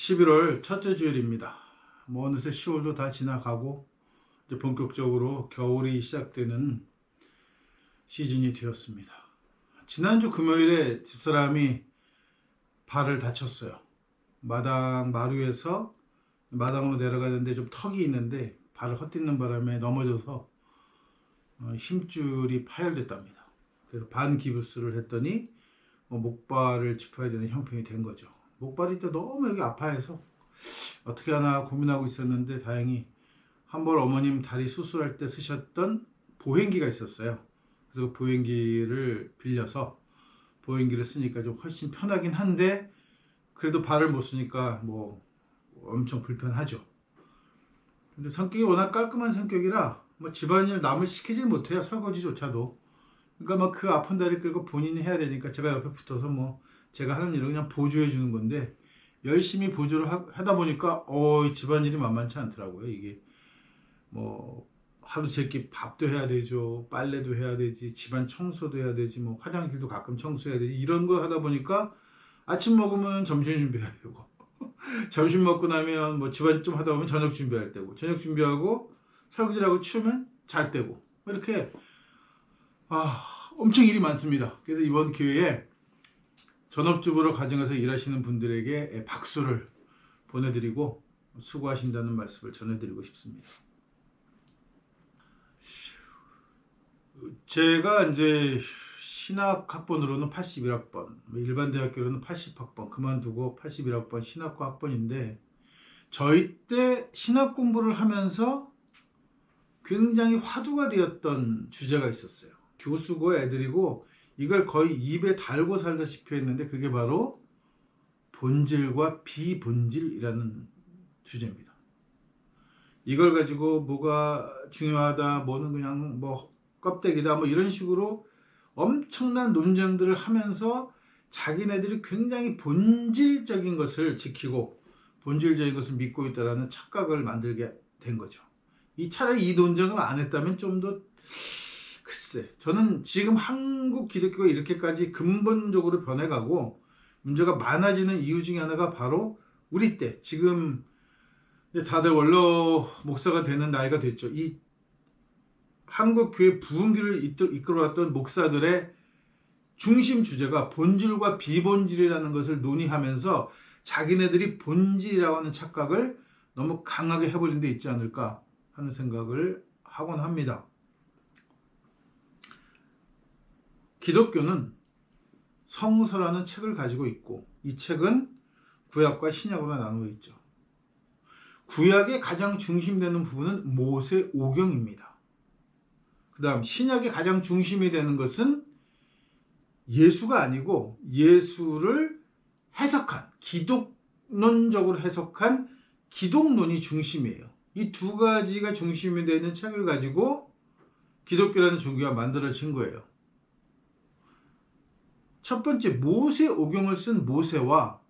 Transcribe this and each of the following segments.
11월 첫째 주일입니다. 어느새 10월도 다 지나가고 이제 본격적으로 겨울이 시작되는 시즌이 되었습니다. 지난주 금요일에 집사람이 발을 다쳤어요. 마루에서 마당으로 내려가는데 좀 턱이 있는데 발을 헛디는 바람에 넘어져서 힘줄이 파열됐답니다. 그래서 반기부스를 했더니 목발을 짚어야 되는 형편이 된 거죠. 목발이 또 너무 여기 아파해서 어떻게 하나 고민하고 있었는데 다행히 한 번 어머님 다리 수술할 때 쓰셨던 보행기가 있었어요. 그래서 그 보행기를 빌려서 보행기를 쓰니까 좀 훨씬 편하긴 한데 그래도 발을 못 쓰니까 뭐 엄청 불편하죠. 근데 성격이 워낙 깔끔한 성격이라 뭐 집안일 남을 시키질 못해요. 설거지조차도. 그러니까 막 그 아픈 다리 끌고 본인이 해야 되니까 제가 옆에 붙어서 뭐 제가 하는 일을 그냥 보조해 주는 건데 열심히 보조를 하다 보니까 집안일이 만만치 않더라고요. 이게 뭐 하루 세끼 밥도 해야 되죠, 빨래도 해야 되지, 집안 청소도 해야 되지, 뭐 화장실도 가끔 청소해야 되지, 이런 거 하다 보니까 아침 먹으면 점심 준비해야 되고 점심 먹고 나면 뭐 집안 좀 하다 보면 저녁 준비할 때고 저녁 준비하고 설거지하고 치우면 잘 때고 이렇게 엄청 일이 많습니다. 그래서 이번 기회에 전업주부로 가정에서 일하시는 분들에게 박수를 보내드리고 수고하신다는 말씀을 전해드리고 싶습니다. 제가 이제 신학학번으로는 81학번, 일반 대학교로는 80학번, 그만두고 81학번 신학과 학번인데 저희 때 신학 공부를 하면서 굉장히 화두가 되었던 주제가 있었어요. 교수고 애들이고 이걸 거의 입에 달고 살다시피 했는데 그게 바로 본질과 비본질이라는 주제입니다. 이걸 가지고 뭐가 중요하다, 뭐는 그냥 뭐 껍데기다, 뭐 이런 식으로 엄청난 논쟁들을 하면서 자기네들이 굉장히 본질적인 것을 지키고 본질적인 것을 믿고 있다라는 착각을 만들게 된 거죠. 차라리 이 논쟁을 안 했다면 좀 더 글쎄, 저는 지금 한국 기독교가 이렇게까지 근본적으로 변해가고 문제가 많아지는 이유 중에 하나가 바로 우리 때, 지금 다들 원로 목사가 되는 나이가 됐죠. 이 한국 교회 부흥기를 이끌어왔던 목사들의 중심 주제가 본질과 비본질이라는 것을 논의하면서 자기네들이 본질이라고 하는 착각을 너무 강하게 해버린 데 있지 않을까 하는 생각을 하곤 합니다. 기독교는 성서라는 책을 가지고 있고 이 책은 구약과 신약으로 나누어 있죠. 구약의 가장 중심되는 부분은 모세오경입니다. 그 다음 신약의 가장 중심이 되는 것은 예수가 아니고 예수를 해석한, 기독론적으로 해석한 기독론이 중심이에요. 이 두 가지가 중심이 되는 책을 가지고 기독교라는 종교가 만들어진 거예요. 첫 번째, 모세오경을 쓴 모세와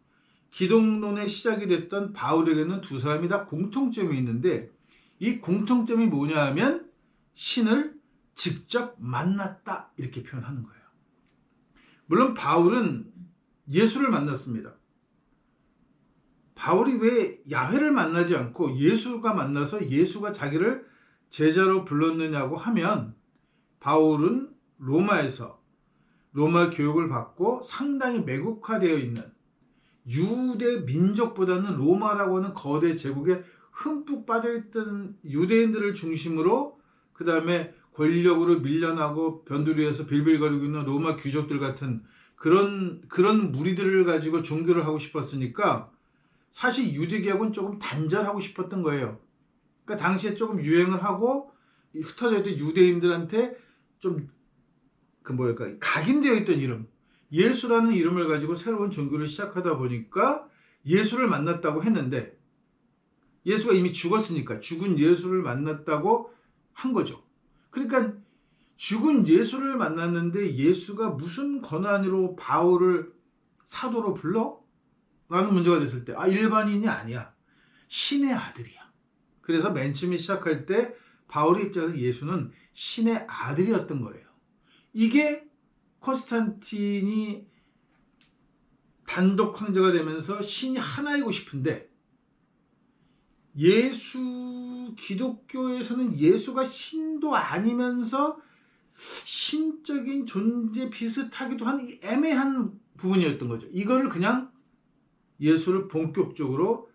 기독론의 시작이 됐던 바울에게는 두 사람이 다 공통점이 있는데 이 공통점이 뭐냐 하면 신을 직접 만났다 이렇게 표현하는 거예요. 물론 바울은 예수를 만났습니다. 바울이 왜 야훼를 만나지 않고 예수가 만나서 예수가 자기를 제자로 불렀느냐고 하면 바울은 로마에서 로마 교육을 받고 상당히 매국화되어 있는 유대 민족보다는 로마라고 하는 거대 제국에 흠뻑 빠져있던 유대인들을 중심으로 그 다음에 권력으로 밀려나고 변두리에서 빌빌거리고 있는 로마 귀족들 같은 그런 무리들을 가지고 종교를 하고 싶었으니까 사실 유대교하고는 조금 단절하고 싶었던 거예요. 그러니까 당시에 조금 유행을 하고 흩어져 있던 유대인들한테 좀 각인되어 있던 이름, 예수라는 이름을 가지고 새로운 종교를 시작하다 보니까 예수를 만났다고 했는데 예수가 이미 죽었으니까 죽은 예수를 만났다고 한 거죠. 그러니까 죽은 예수를 만났는데 예수가 무슨 권한으로 바울을 사도로 불러? 라는 문제가 됐을 때 일반인이 아니야. 신의 아들이야. 그래서 맨 처음에 시작할 때 바울의 입장에서 예수는 신의 아들이었던 거예요. 이게 콘스탄틴이 단독 황제가 되면서 신이 하나이고 싶은데 기독교에서는 예수가 신도 아니면서 신적인 존재 비슷하기도 한 애매한 부분이었던 거죠. 이거를 그냥 예수를 본격적으로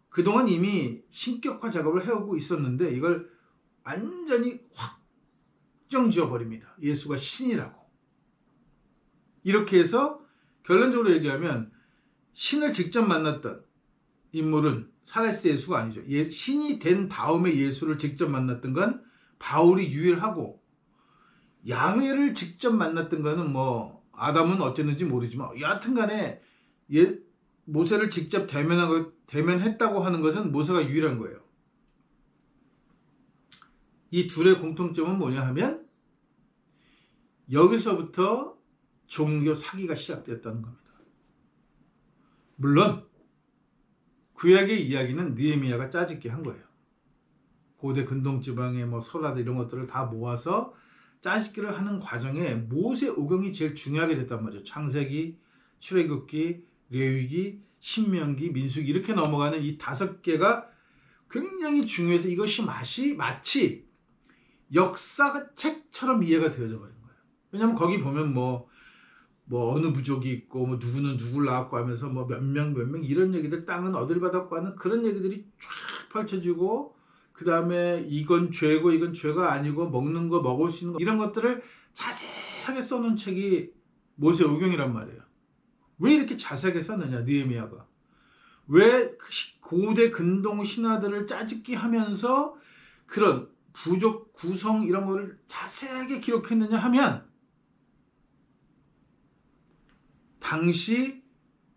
그동안 이미 신격화 작업을 해오고 있었는데 이걸 완전히 확정 지어버립니다. 예수가 신이라고. 이렇게 해서 결론적으로 얘기하면 신을 직접 만났던 인물은 살아있을 예수가 아니죠. 신이 된 다음에 예수를 직접 만났던 건 바울이 유일하고, 야훼를 직접 만났던 거는 뭐 아담은 어쨌는지 모르지만 여하튼 간에 모세를 직접 대면했다고 하는 것은 모세가 유일한 거예요. 이 둘의 공통점은 뭐냐 하면 여기서부터 종교 사기가 시작되었다는 겁니다. 물론 구약의 이야기는 느헤미야가 짜집게 한 거예요. 고대 근동지방의 뭐 설화들 이런 것들을 다 모아서 짜집기를 하는 과정에 모세 오경이 제일 중요하게 됐단 말이죠. 창세기, 출애굽기, 레위기, 신명기, 민수기 이렇게 넘어가는 이 5개가 굉장히 중요해서 이것이 마치 역사책처럼 이해가 되어져 버린 거예요. 왜냐하면 거기 보면 뭐 어느 부족이 있고 뭐 누구는 누구를 낳았고 하면서 뭐 몇 명 이런 얘기들, 땅은 어딜 받았고 하는 그런 얘기들이 쫙 펼쳐지고, 그 다음에 이건 죄고 이건 죄가 아니고 먹는 거 먹을 수 있는 거 이런 것들을 자세하게 써놓은 책이 모세오경이란 말이에요. 왜 이렇게 자세하게 썼느냐 느헤미야가. 왜 고대 근동 신화들을 짜집기 하면서 그런 부족 구성 이런 거를 자세하게 기록했느냐 하면, 당시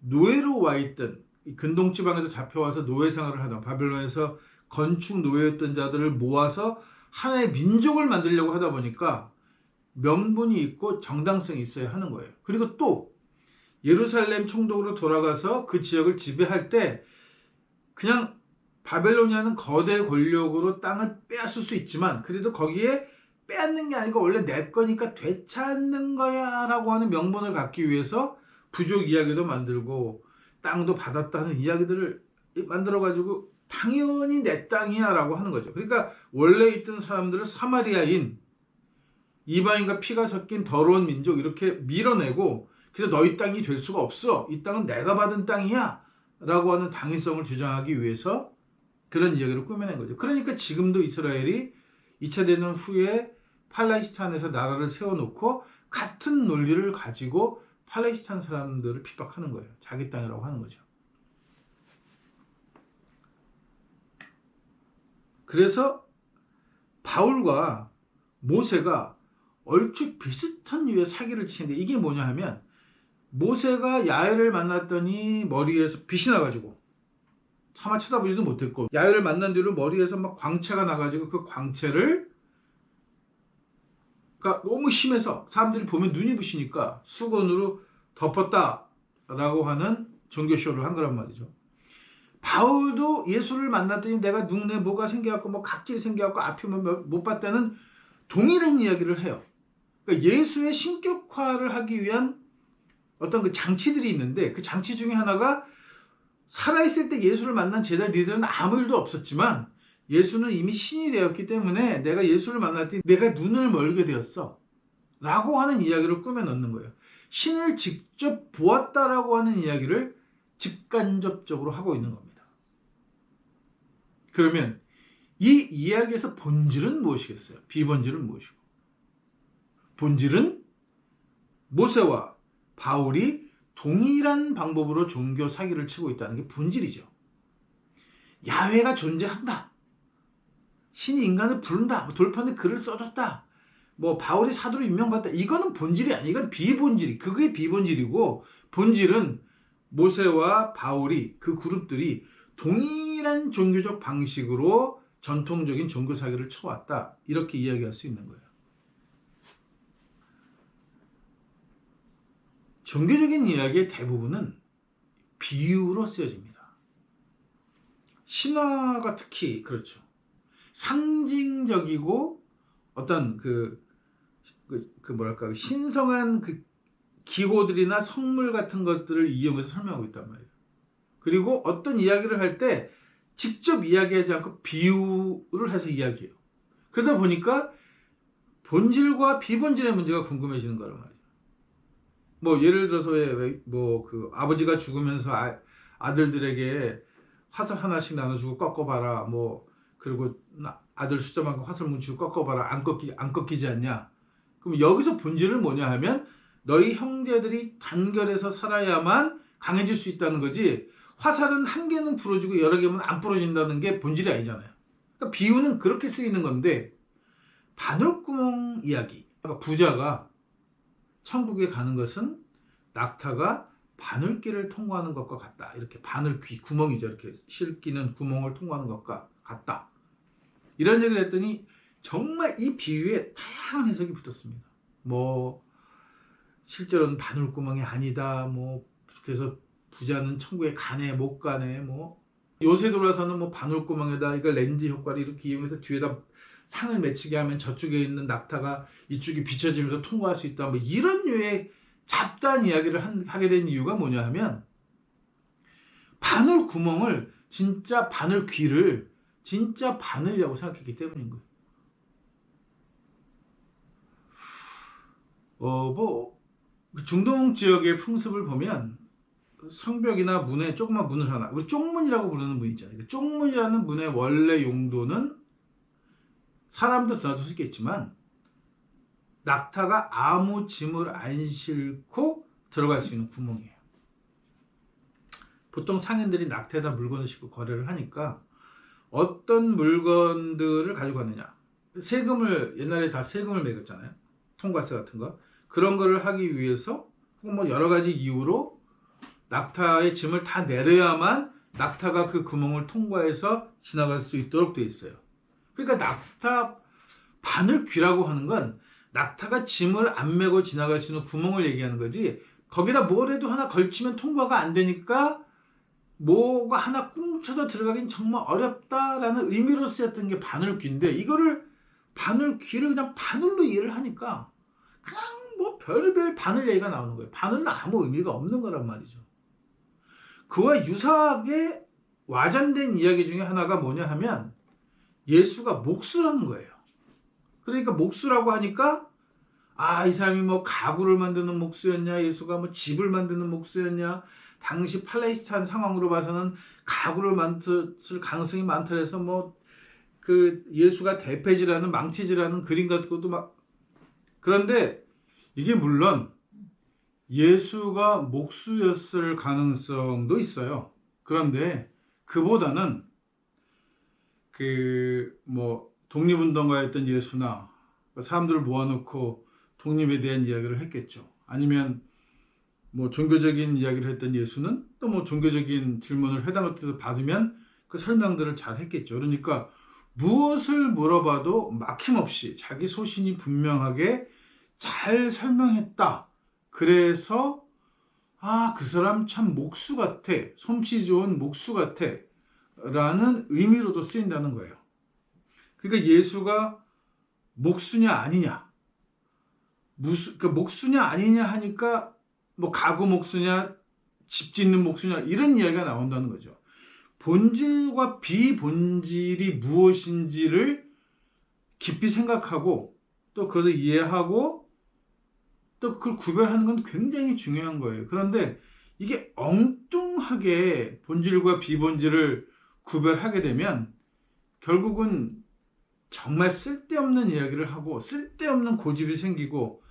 노예로 와 있던 근동 지방에서 잡혀와서 노예 생활을 하던, 바벨론에서 건축 노예였던 자들을 모아서 하나의 민족을 만들려고 하다 보니까 명분이 있고 정당성이 있어야 하는 거예요. 그리고 또 예루살렘 총독으로 돌아가서 그 지역을 지배할 때 그냥 바벨로니아는 거대 권력으로 땅을 빼앗을 수 있지만 그래도 거기에 빼앗는 게 아니고 원래 내 거니까 되찾는 거야 라고 하는 명분을 갖기 위해서 부족 이야기도 만들고 땅도 받았다는 이야기들을 만들어가지고 당연히 내 땅이야 라고 하는 거죠. 그러니까 원래 있던 사람들을 사마리아인, 이방인과 피가 섞인 더러운 민족 이렇게 밀어내고, 그래서 너희 땅이 될 수가 없어, 이 땅은 내가 받은 땅이야 라고 하는 당위성을 주장하기 위해서 그런 이야기를 꾸며낸 거죠. 그러니까 지금도 이스라엘이 2차 대전 후에 팔레스타인에서 나라를 세워놓고 같은 논리를 가지고 팔레스타인 사람들을 핍박하는 거예요. 자기 땅이라고 하는 거죠. 그래서 바울과 모세가 얼추 비슷한 류의 사기를 치는데, 이게 뭐냐 하면 모세가 야훼를 만났더니 머리에서 빛이 나가지고 차마 쳐다보지도 못했고, 야훼를 만난 뒤로 머리에서 막 광채가 나가지고 그 광채를, 그러니까 너무 심해서 사람들이 보면 눈이 부시니까 수건으로 덮었다라고 하는 종교쇼를 한 거란 말이죠. 바울도 예수를 만났더니 내가 눈에 뭐가 생겨갖고 뭐 각질이 생겨갖고 앞이 못 봤다는 동일한 이야기를 해요. 그러니까 예수의 신격화를 하기 위한 어떤 그 장치들이 있는데, 그 장치 중에 하나가 살아있을 때 예수를 만난 제자들은 아무 일도 없었지만 예수는 이미 신이 되었기 때문에 내가 예수를 만날 때 내가 눈을 멀게 되었어 라고 하는 이야기를 꾸며 넣는 거예요. 신을 직접 보았다라고 하는 이야기를 직간접적으로 하고 있는 겁니다. 그러면 이 이야기에서 본질은 무엇이겠어요? 비본질은 무엇이고? 본질은 모세와 바울이 동일한 방법으로 종교 사기를 치고 있다는 게 본질이죠. 야훼가 존재한다, 신이 인간을 부른다, 돌판에 글을 써줬다, 뭐 바울이 사도로 임명받다, 이거는 본질이 아니에요. 이건 비본질이, 그게 비본질이고, 본질은 모세와 바울이, 그 그룹들이 동일한 종교적 방식으로 전통적인 종교 사기를 쳐왔다, 이렇게 이야기할 수 있는 거예요. 종교적인 이야기의 대부분은 비유로 쓰여집니다. 신화가 특히 그렇죠. 상징적이고 어떤 뭐랄까 신성한 그 기호들이나 성물 같은 것들을 이용해서 설명하고 있단 말이에요. 그리고 어떤 이야기를 할 때 직접 이야기하지 않고 비유를 해서 이야기해요. 그러다 보니까 본질과 비본질의 문제가 궁금해지는 거란 말이에요. 뭐 예를 들어서 그 아버지가 죽으면서 아들들에게 화살 하나씩 나눠주고 꺾어봐라. 뭐 그리고 아들 숫자만큼 화살 뭉치고 꺾어봐라. 안 꺾이지 않냐. 그럼 여기서 본질은 뭐냐 하면 너희 형제들이 단결해서 살아야만 강해질 수 있다는 거지. 화살은 한 개는 부러지고 여러 개면 안 부러진다는 게 본질이 아니잖아요. 그러니까 비유는 그렇게 쓰이는 건데 바늘구멍 이야기. 부자가 천국에 가는 것은 낙타가 바늘길을 통과하는 것과 같다. 이렇게 바늘귀, 구멍이죠. 이렇게 실기는 구멍을 통과하는 것과 같다. 이런 얘기를 했더니 정말 이 비유에 다양한 해석이 붙었습니다. 뭐 실제로는 바늘구멍이 아니다. 뭐 그래서 부자는 천국에 가네 못 가네. 뭐 요새 돌아서는 뭐 바늘구멍에다 이걸 렌즈 효과를 이렇게 이용해서 뒤에다 상을 맺히게 하면 저쪽에 있는 낙타가 이쪽이 비춰지면서 통과할 수 있다. 뭐 이런 류의 잡다한 이야기를 하게 된 이유가 뭐냐 하면 바늘 구멍을 진짜 바늘 귀를 진짜 바늘이라고 생각했기 때문인 거예요. 뭐 중동 지역의 풍습을 보면 성벽이나 문에 조그만 문을 하나, 우리 쪽문이라고 부르는 문 있잖아요. 쪽문이라는 문의 원래 용도는 사람도 들어갈 수 있겠지만 낙타가 아무 짐을 안 싣고 들어갈 수 있는 구멍이에요. 보통 상인들이 낙타에다 물건을 싣고 거래를 하니까 어떤 물건들을 가지고 갔느냐. 옛날에 다 세금을 매겼잖아요. 통과세 같은 거. 그런 거를 하기 위해서 혹은 뭐 여러 가지 이유로 낙타의 짐을 다 내려야만 낙타가 그 구멍을 통과해서 지나갈 수 있도록 되어 있어요. 그러니까 낙타 바늘귀라고 하는 건 낙타가 짐을 안 메고 지나갈 수 있는 구멍을 얘기하는 거지, 거기다 뭐라도 하나 걸치면 통과가 안 되니까 뭐가 하나 꿍쳐서 들어가긴 정말 어렵다라는 의미로 쓰였던 게 바늘귀인데, 이거를 바늘귀를 그냥 바늘로 이해를 하니까 그냥 뭐 별별 바늘 얘기가 나오는 거예요. 바늘은 아무 의미가 없는 거란 말이죠. 그와 유사하게 와전된 이야기 중에 하나가 뭐냐 하면 예수가 목수라는 거예요. 그러니까 목수라고 하니까 이 사람이 뭐 가구를 만드는 목수였냐, 예수가 뭐 집을 만드는 목수였냐, 당시 팔레스타인 상황으로 봐서는 가구를 만들 가능성이 많다 해서 뭐 그 예수가 대패질하는 망치질하는 그림 같은 것도 막. 그런데 이게 물론 예수가 목수였을 가능성도 있어요. 그런데 그보다는 뭐 독립운동가였던 예수나 사람들을 모아놓고 독립에 대한 이야기를 했겠죠. 아니면 뭐 종교적인 이야기를 했던 예수는 또 뭐 종교적인 질문을 해당 때도 받으면 그 설명들을 잘 했겠죠. 그러니까 무엇을 물어봐도 막힘없이 자기 소신이 분명하게 잘 설명했다. 그래서 그 사람 참 목수 같아, 솜씨 좋은 목수 같아 라는 의미로도 쓰인다는 거예요. 그러니까 예수가 목수냐 아니냐, 목수냐 아니냐 하니까 뭐 가구 목수냐 집 짓는 목수냐 이런 이야기가 나온다는 거죠. 본질과 비본질이 무엇인지를 깊이 생각하고 또 그것을 이해하고 또 그걸 구별하는 건 굉장히 중요한 거예요. 그런데 이게 엉뚱하게 본질과 비본질을 구별하게 되면 결국은 정말 쓸데없는 이야기를 하고 쓸데없는 고집이 생기고,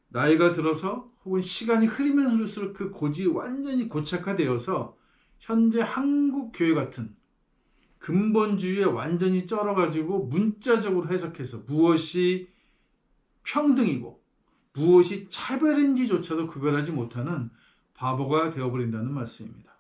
나이가 들어서 혹은 시간이 흐르면 흐를수록 그 고집이 완전히 고착화되어서 현재 한국 교회 같은 근본주의에 완전히 쩔어가지고 문자적으로 해석해서 무엇이 평등이고 무엇이 차별인지조차도 구별하지 못하는 바보가 되어버린다는 말씀입니다.